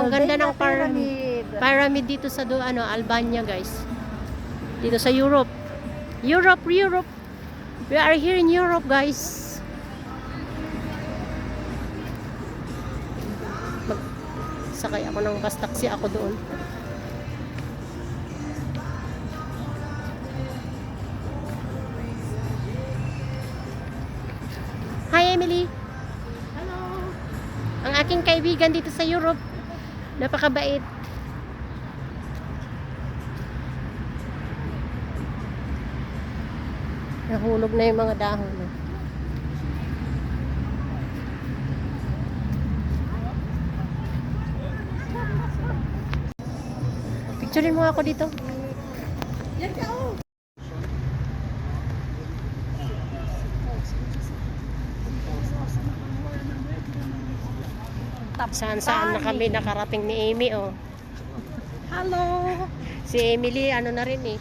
ang ganda ng Pyramid. pyramid dito sa Albania, guys. Dito sa Europe. Europe. We are here in Europe, guys. Sakay ako ng bus taxi ako doon. Hi, Emily. Hello. Ang aking kaibigan dito sa Europe. Napakabait. Nahulog na yung mga dahon. Picturein mo ako dito. Yan ka, oh. Saan na kami nakarating ni Amy, oh. Hello. Si Emily, ano na rin eh.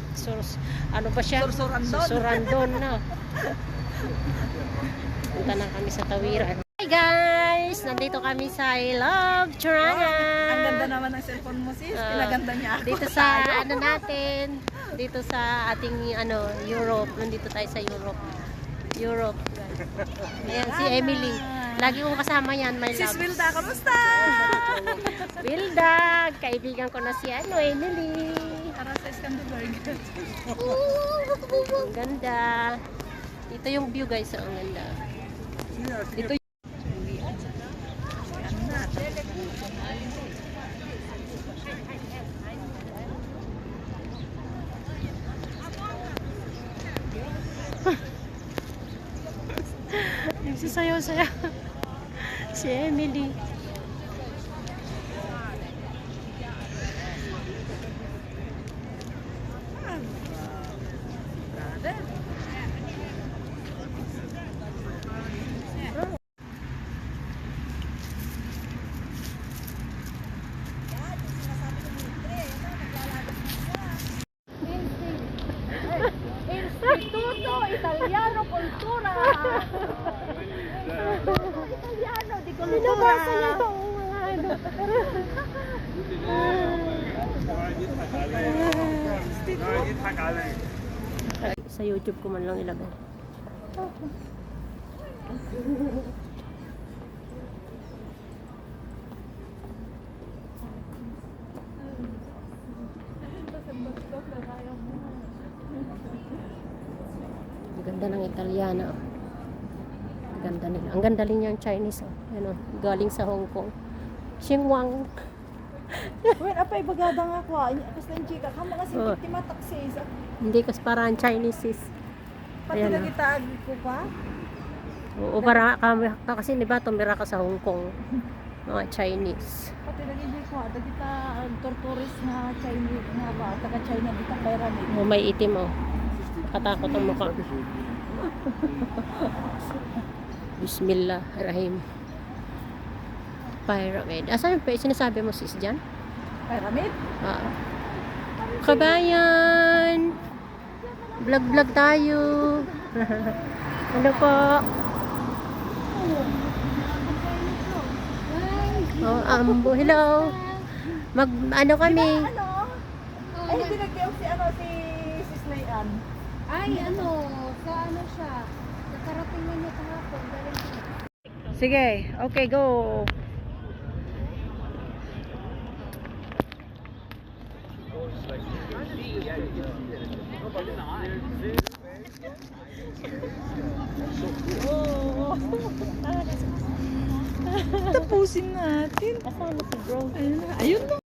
Ano ba siya? Sursurandon. Sursurandon na. Punta na kami sa Tawiran. Hi guys! Nandito kami sa I Love Tirana. Ang ganda naman ng cellphone mo, sis. Pinaganda niya ako. Dito sa natin. Dito sa ating Europe. Nandito tayo sa Europe. Ayan si Emily. Lagi kong kasama yan, my love. Sis Wilda, kamusta? Wilda, kaibigan ko na si Emily. Para sa Skanderberg. Ang ganda. Dito yung view, guys. Ang ganda. Dito nagsasayaw-sayaw si Emily. Instituto Italiano Cultura. Italiano di Cultura. Binabasa niya itong mga sa YouTube ko man lang ilagay. Ang ganda ng Italiana. Ang ganda nila. Ang ganda rin yung Chinese. Galing sa Hong Kong. Xinguang. Wait, apay bagada nga ko. Kasi ng chika, kamo kasi timataksis. Hindi kasi parang Chinese sis. Pati Ayan, na kita ko pa. Oo, para kasi diba tumira ka sa Hong Kong. Mga Chinese. Pati na hindi ko. Kita torturis na Chinese nga ba. Taga China dito pyramid. Oh, may itim oh. Katakot ang mukha. Bismillahirrahim. Pyramid. Asan yung sinasabi mo sis dyan? Pyramid? Kabayan! Vlog tayo. Ano po? Oh, hello. Ano kami? Ano? Ay, hindi nag-iok si Sis Layan. Ay, sa siya. Nakarating na niya kahapon. Galing siya. Sige, okay, go. Tapusin natin. Asan na si bro? Ayun na.